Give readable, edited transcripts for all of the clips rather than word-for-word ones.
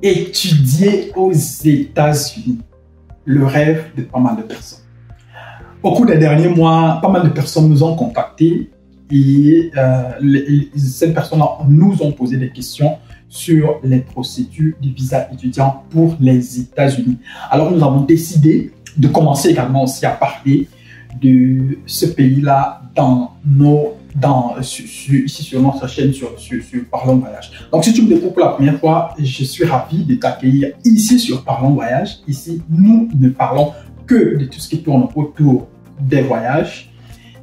étudier aux États-Unis, le rêve de pas mal de personnes. Au cours des derniers mois, pas mal de personnes nous ont contactés et ces personnes-là nous ont posé des questions sur les procédures du visa étudiant pour les États-Unis. Alors nous avons décidé de commencer également aussi à parler de ce pays-là ici sur notre chaîne sur Parlons Voyage. Donc si tu me découvres pour la première fois, je suis ravi de t'accueillir ici sur Parlons Voyage. Ici, nous ne parlons que de tout ce qui tourne autour des voyages.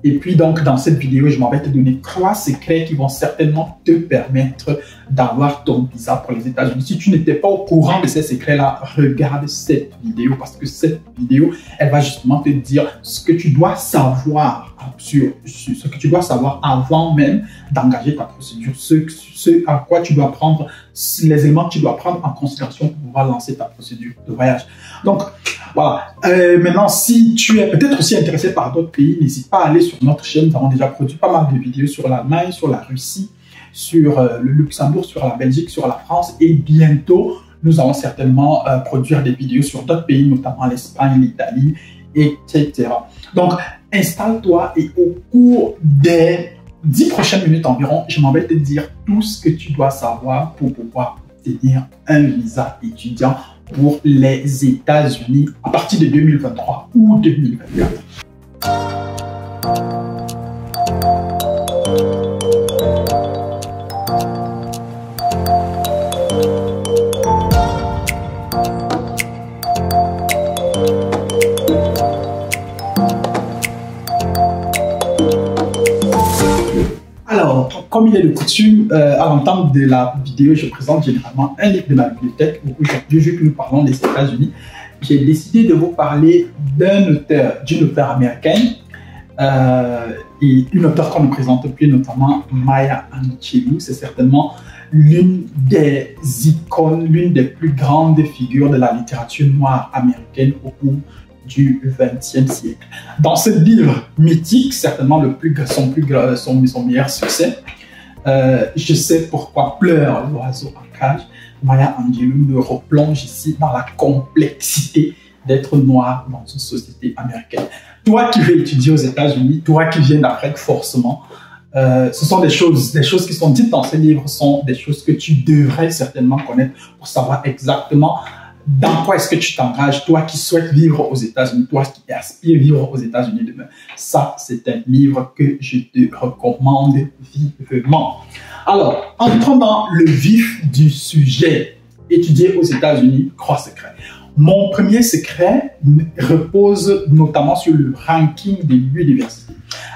Et puis donc dans cette vidéo, je m'en vais te donner 3 secrets qui vont certainement te permettre d'avoir ton visa pour les États-Unis. Si tu n'étais pas au courant de ces secrets-là, regarde cette vidéo parce que cette vidéo, elle va justement te dire ce que tu dois savoir sur ce que tu dois savoir avant même d'engager ta procédure, ce à quoi tu dois prendre, les éléments que tu dois prendre en considération pour pouvoir lancer ta procédure de voyage. Donc voilà. Maintenant, si tu es peut-être aussi intéressé par d'autres pays, n'hésite pas à aller sur notre chaîne. Nous avons déjà produit pas mal de vidéos sur l'Allemagne, sur la Russie, sur le Luxembourg, sur la Belgique, sur la France. Et bientôt, nous allons certainement produire des vidéos sur d'autres pays, notamment l'Espagne, l'Italie, etc. Donc, installe-toi et au cours des 10 prochaines minutes environ, je m'en vais te dire tout ce que tu dois savoir pour pouvoir obtenir un visa étudiant pour les États-Unis à partir de 2023 ou 2024. Alors, comme il est de coutume, à l'entame de la vidéo, je présente généralement un livre de ma bibliothèque. Aujourd'hui, vu que nous parlons des États-Unis, j'ai décidé de vous parler d'une auteure américaine et une auteure qu'on ne présente plus, notamment Maya Angelou. C'est certainement l'une des icônes, l'une des plus grandes figures de la littérature noire américaine au cours du XXe siècle. Dans ce livre mythique, certainement son meilleur succès, Je sais pourquoi pleure l'oiseau en cage, Maya Angelou me replonge ici dans la complexité d'être noir dans une société américaine. Toi qui veux étudier aux États-Unis, toi qui viens d'Afrique forcément, ce sont des choses qui sont dites dans ce livre, sont des choses que tu devrais certainement connaître pour savoir exactement dans quoi est-ce que tu t'engages, toi qui souhaites vivre aux États-Unis, toi qui aspires vivre aux États-Unis demain. Ça, c'est un livre que je te recommande vivement. Alors, entrons dans le vif du sujet. Étudier aux États-Unis, 3 secrets. Mon premier secret repose notamment sur le ranking des universités.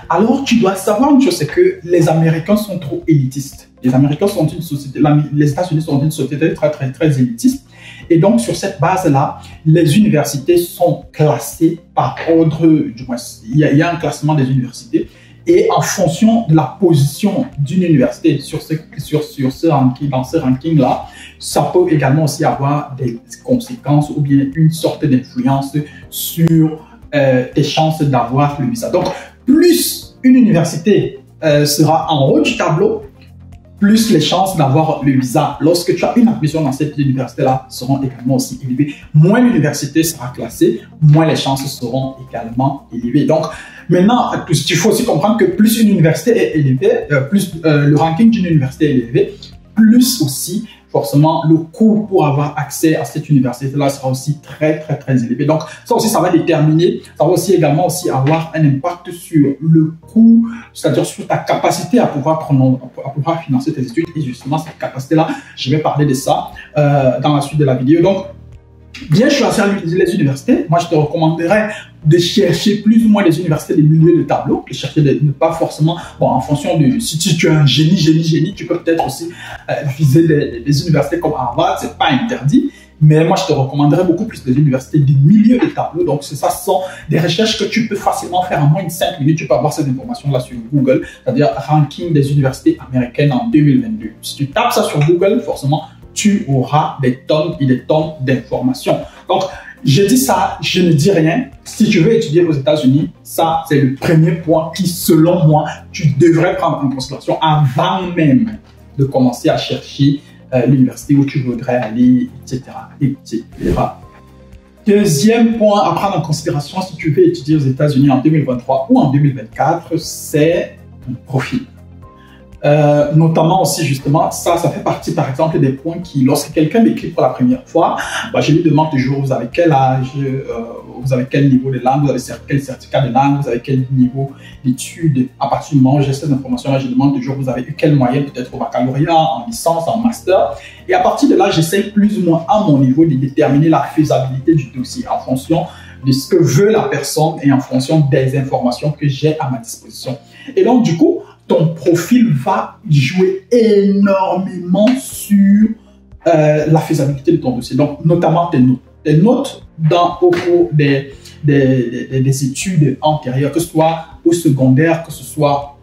Alors, tu dois savoir une chose, c'est que les Américains sont trop élitistes. Les Américains sont une société, les États-Unis sont une société très élitiste. Et donc, sur cette base-là, les universités sont classées par ordre, du moins, il y a un classement des universités. Et en fonction de la position d'une université sur ce ranking, dans ce ranking-là, ça peut également aussi avoir des conséquences ou bien une sorte d'influence sur tes chances d'avoir le visa. Donc, plus une université sera en haut du tableau, plus les chances d'avoir le visa lorsque tu as une admission dans cette université-là seront également aussi élevées. Moins l'université sera classée, moins les chances seront également élevées. Donc, maintenant, il faut aussi comprendre que plus une université est élevée, plus le ranking d'une université est élevé, plus aussi, forcément, le coût pour avoir accès à cette université-là sera aussi très élevé. Donc, ça aussi, ça va déterminer, ça va aussi également avoir un impact sur le coût, c'est-à-dire sur ta capacité à pouvoir financer tes études. Et justement, cette capacité-là, je vais parler de ça dans la suite de la vidéo. Donc, bien choisir les universités, moi je te recommanderais de chercher plus ou moins les universités des milieux de tableau, de chercher ne pas forcément, bon, en fonction de, si tu es un génie, tu peux peut-être aussi viser les universités comme Harvard, c'est pas interdit, mais moi je te recommanderais beaucoup plus les universités des milieux de tableau. Donc ça, ce sont des recherches que tu peux facilement faire en moins de 5 minutes, tu peux avoir cette information là sur Google, c'est-à-dire ranking des universités américaines en 2022. Si tu tapes ça sur Google, forcément, tu auras des tonnes et des tonnes d'informations. Donc, je dis ça, je ne dis rien. Si tu veux étudier aux États-Unis, ça, c'est le premier point qui, selon moi, tu devrais prendre en considération avant même de commencer à chercher l'université où tu voudrais aller, etc., etc. Deuxième point à prendre en considération si tu veux étudier aux États-Unis en 2023 ou en 2024, c'est ton profil. Notamment aussi justement, ça fait partie par exemple des points qui, lorsque quelqu'un m'écrit pour la première fois, je lui demande toujours vous avez quel âge, vous avez quel niveau de langue, vous avez quel certificat de langue, vous avez quel niveau d'études. À partir du moment où j'ai ces informations-là, je demande toujours vous avez eu quelle moyenne peut-être au baccalauréat, en licence, en master. Et à partir de là, j'essaie plus ou moins à mon niveau de déterminer la faisabilité du dossier en fonction de ce que veut la personne et en fonction des informations que j'ai à ma disposition. Et donc du coup, ton profil va jouer énormément sur la faisabilité de ton dossier. Donc, notamment tes notes. Tes notes au cours des études antérieures, que ce soit au secondaire, que ce soit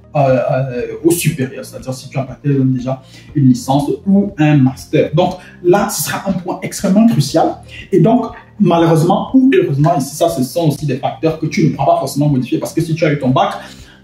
au supérieur. C'est-à-dire si tu as déjà une licence ou un master. Donc, là, ce sera un point extrêmement crucial. Et donc, malheureusement ou heureusement, ici, ça, ce sont aussi des facteurs que tu ne pourras pas forcément modifier. Parce que si tu as eu ton bac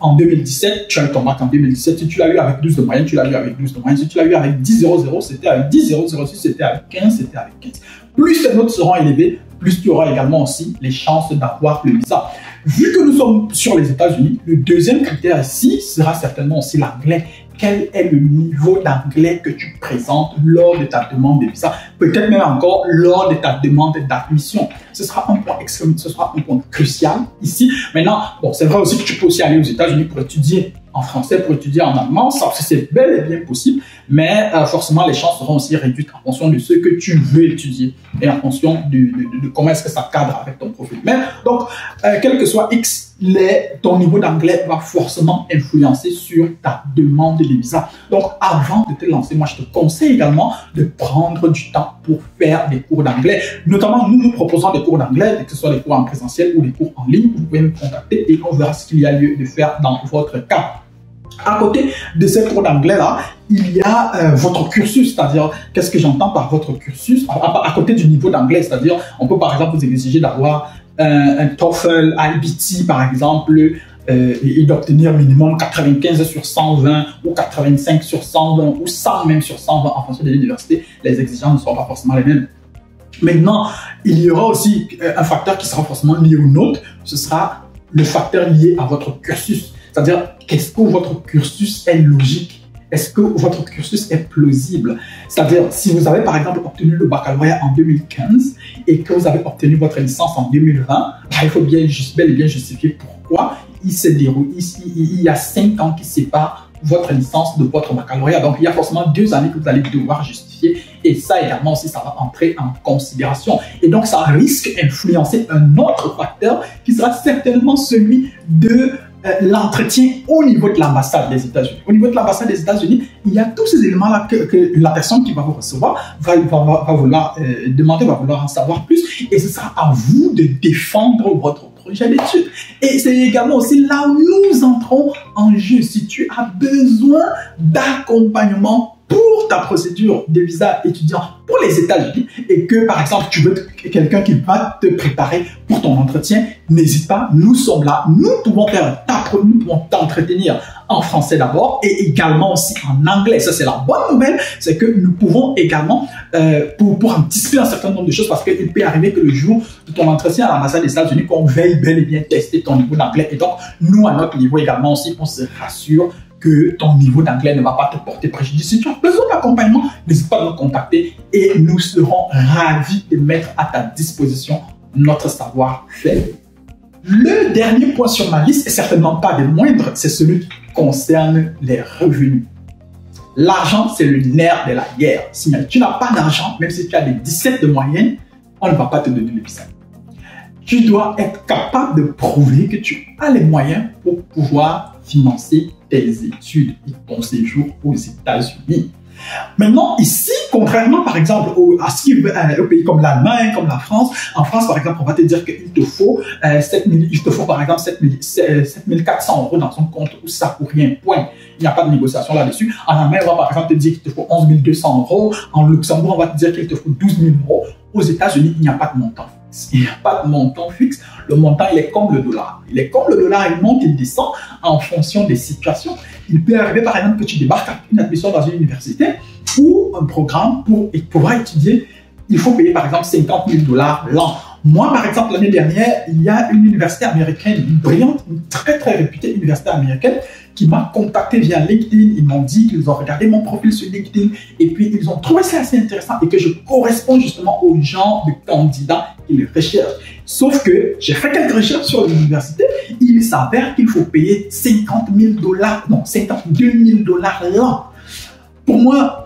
en 2017, tu as eu ton bac en 2017. Si tu l'as eu avec 12 de moyenne, tu l'as eu avec 12 de moyenne. Si tu l'as eu avec 10,00, c'était avec 10,006, c'était avec 15, c'était avec 15. Plus tes notes seront élevées, plus tu auras également aussi les chances d'avoir le visa. Vu que nous sommes sur les États-Unis, le deuxième critère ici sera certainement aussi l'anglais. Quel est le niveau d'anglais que tu présentes lors de ta demande de visa? Peut-être même encore lors de ta demande d'admission. Ce sera un point extrême, ce sera un point crucial ici. Maintenant, bon, c'est vrai aussi que tu peux aussi aller aux États-Unis pour étudier en français, pour étudier en allemand. Ça, c'est bel et bien possible, mais forcément, les chances seront aussi réduites en fonction de ce que tu veux étudier et en fonction de comment est-ce que ça cadre avec ton profil. Mais donc, quel que soit X, ton niveau d'anglais va forcément influencer sur ta demande de visa. Donc, avant de te lancer, moi, je te conseille également de prendre du temps pour faire des cours d'anglais. Notamment, nous proposons des cours d'anglais, que ce soit des cours en présentiel ou des cours en ligne. Vous pouvez me contacter et on verra ce qu'il y a lieu de faire dans votre cas. À côté de ces cours d'anglais-là, il y a votre cursus, c'est-à-dire, qu'est-ce que j'entends par votre cursus? À côté du niveau d'anglais, c'est-à-dire, on peut par exemple vous exiger d'avoir un TOEFL, IBT par exemple, et d'obtenir minimum 95 sur 120 ou 85 sur 120 ou 100 même sur 120 en fonction de l'université. Les exigences ne sont pas forcément les mêmes. Maintenant, il y aura aussi un facteur qui sera forcément lié aux notes, ce sera le facteur lié à votre cursus. C'est-à-dire, est-ce que votre cursus est logique? Est-ce que votre cursus est plausible? C'est-à-dire, si vous avez par exemple obtenu le baccalauréat en 2015 et que vous avez obtenu votre licence en 2020, il faut bel et bien justifier pourquoi il s'est déroulé. Il y a 5 ans qui séparent votre licence de votre baccalauréat. Donc, il y a forcément 2 années que vous allez devoir justifier. Et ça également aussi, ça va entrer en considération. Et donc, ça risque d'influencer un autre facteur qui sera certainement celui de l'entretien au niveau de l'ambassade des États-Unis. Au niveau de l'ambassade des États-Unis, il y a tous ces éléments-là que la personne qui va vous recevoir va vouloir demander, va vouloir en savoir plus. Et ce sera à vous de défendre votre projet d'études. Et c'est également aussi là où nous entrons en jeu. Si tu as besoin d'accompagnement pour ta procédure de visa étudiant pour les États-Unis et que, par exemple, tu veux quelqu'un qui va te préparer pour ton entretien, n'hésite pas, nous sommes là, nous pouvons faire nous pouvons t'entretenir en français d'abord et également aussi en anglais. Ça, c'est la bonne nouvelle, c'est que nous pouvons également, pour anticiper un certain nombre de choses, parce qu'il peut arriver que le jour de ton entretien à l'ambassade des États-Unis, qu'on veille bel et bien tester ton niveau d'anglais. Et donc, nous, à notre niveau également aussi, on se rassure que ton niveau d'anglais ne va pas te porter préjudice. Si tu as besoin d'accompagnement, n'hésite pas à nous contacter et nous serons ravis de mettre à ta disposition notre savoir-faire. Le dernier point sur ma liste, et certainement pas des moindres, c'est celui qui concerne les revenus. L'argent, c'est le nerf de la guerre. Si tu n'as pas d'argent, même si tu as des 17 de moyenne, on ne va pas te donner le visa. Tu dois être capable de prouver que tu as les moyens pour pouvoir financer tes études et ton séjour aux États-Unis. Maintenant, ici, contrairement par exemple aux pays comme l'Allemagne, comme la France, en France par exemple, on va te dire qu'il te faut par exemple 7400 € dans son compte ou ça pour rien, point. Il n'y a pas de négociation là-dessus. En Allemagne, on va par exemple te dire qu'il te faut 11 200 €. En Luxembourg, on va te dire qu'il te faut 12 000 €. Aux États-Unis, il n'y a pas de montant Il n'y a pas de montant fixe. Le montant, il est comme le dollar. Il est comme le dollar, il monte, il descend en fonction des situations. Il peut arriver, par exemple, que tu débarques à une admission dans une université ou un programme pour pouvoir étudier. Il faut payer, par exemple, 50 000 $ l'an. Moi, par exemple, l'année dernière, il y a une université américaine, une brillante, une très, très réputée université américaine qui m'a contacté via LinkedIn. Ils m'ont dit qu'ils ont regardé mon profil sur LinkedIn et puis ils ont trouvé ça assez intéressant et que je corresponds justement au genre de candidat qu'ils recherchent. Sauf que j'ai fait quelques recherches sur l'université. Il s'avère qu'il faut payer 50 000 $, non, 52 000 $ l'an. Pour moi,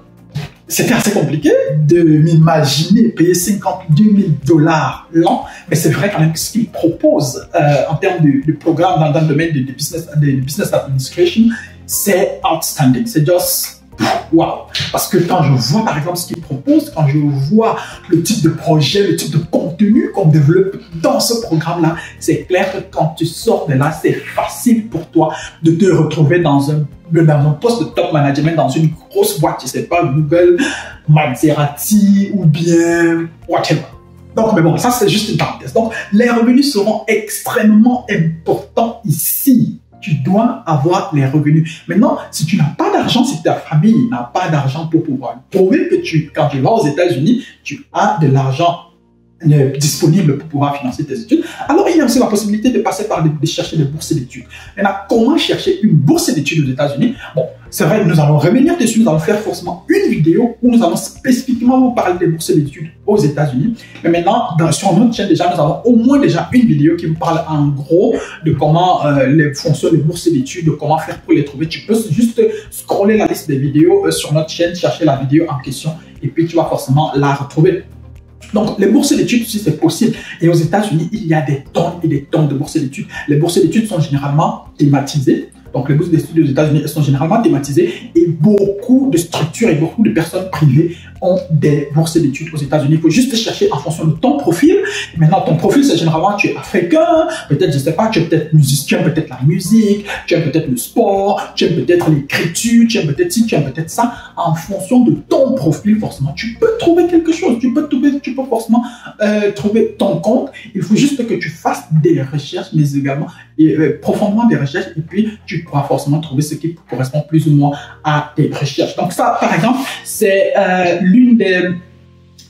c'était assez compliqué de m'imaginer payer 52 000 $ l'an, mais c'est vrai quand même que ce qu'ils proposent en termes de programme dans le domaine de business administration, c'est outstanding. C'est juste wow. Parce que quand je vois par exemple ce qu'ils proposent, quand je vois le type de projet, le type de contenu qu'on développe dans ce programme-là, c'est clair que quand tu sors de là, c'est facile pour toi de te retrouver dans un poste de top management dans une grosse boîte, je sais pas, Google, Maserati ou bien whatever. Donc, mais bon, ça c'est juste une parenthèse. Donc, les revenus seront extrêmement importants ici. Tu dois avoir les revenus. Maintenant, si tu n'as pas d'argent, si ta famille n'a pas d'argent pour pouvoir prouver que quand tu vas aux États-Unis, tu as de l'argent disponible pour pouvoir financer tes études, alors il y a aussi la possibilité de passer par de chercher des bourses d'études. Maintenant, comment chercher une bourse d'études aux États-Unis? Bon, c'est vrai, nous allons revenir dessus, nous allons faire forcément une vidéo où nous allons spécifiquement vous parler des bourses d'études aux États-Unis. Mais maintenant, sur notre chaîne déjà, nous avons au moins déjà une vidéo qui vous parle en gros de comment fonctionnent les bourses d'études, de comment faire pour les trouver. Tu peux juste scroller la liste des vidéos sur notre chaîne, chercher la vidéo en question et puis tu vas forcément la retrouver. Donc, les bourses d'études, si c'est possible. Et aux États-Unis, il y a des tonnes et des tonnes de bourses d'études. Les bourses d'études sont généralement thématisées. Donc, les bourses d'études aux États-Unis, elles sont généralement thématisées et beaucoup de structures et beaucoup de personnes privées ont des bourses d'études aux États-Unis. Il faut juste chercher en fonction de ton profil. Et maintenant, ton profil, c'est généralement, tu es africain, peut-être, je sais pas, tu es peut-être musicien, peut-être la musique, tu aimes peut-être le sport, tu aimes peut-être l'écriture, tu aimes peut-être ci, tu aimes peut-être ça. En fonction de ton profil, forcément, tu peux trouver quelque chose. Tu peux forcément trouver ton compte. Il faut juste que tu fasses des recherches, mais également profondément des recherches, et puis tu pourras forcément trouver ce qui correspond plus ou moins à tes recherches. Donc ça, par exemple, c'est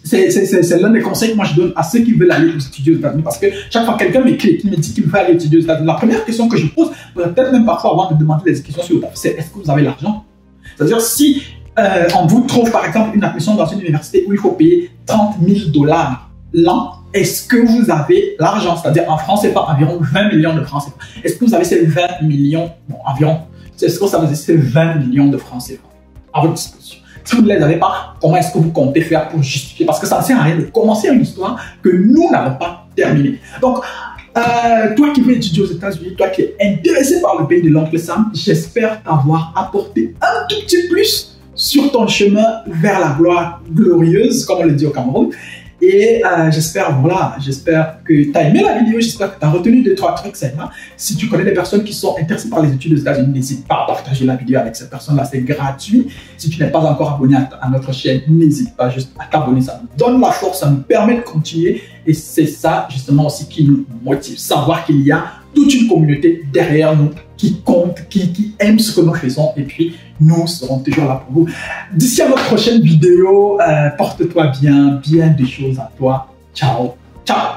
c'est l'un des conseils que moi je donne à ceux qui veulent aller étudier aux États-Unis, parce que chaque fois que quelqu'un m'écrit qui me dit qu'il veut aller étudier aux États-Unis, la première question que je pose, peut-être même parfois avant de demander des questions sur le c'est est-ce que vous avez l'argent? C'est-à-dire si on vous trouve par exemple une admission dans une université où il faut payer 30 000 $ l'an, est-ce que vous avez l'argent? C'est-à-dire en France, c'est pas environ 20 millions de francs CFA. Est-ce que vous avez ces 20 millions, bon, environ, est-ce que ça veut dire ces 20 millions de francs CFA à votre disposition? Si vous ne les avez pas, comment est-ce que vous comptez faire pour justifier? Parce que ça ne sert à rien de commencer une histoire que nous n'avons pas terminée. Donc, toi qui veux étudier aux États-Unis, toi qui es intéressé par le pays de l'oncle Sam, j'espère t'avoir apporté un tout petit plus sur ton chemin vers la gloire glorieuse, comme on le dit au Cameroun. Et j'espère que tu as aimé la vidéo, j'espère que tu as retenu 2-3 trucs seulement. Si tu connais des personnes qui sont intéressées par les études aux États-Unis, n'hésite pas à partager la vidéo avec ces personnes-là, c'est gratuit. Si tu n'es pas encore abonné à notre chaîne, n'hésite pas juste à t'abonner, ça nous donne la force, ça nous permet de continuer. Et c'est ça justement aussi qui nous motive, savoir qu'il y a toute une communauté derrière nous qui compte, qui aime ce que nous faisons, et puis nous serons toujours là pour vous. D'ici à notre prochaine vidéo, porte-toi bien des choses à toi. Ciao, ciao.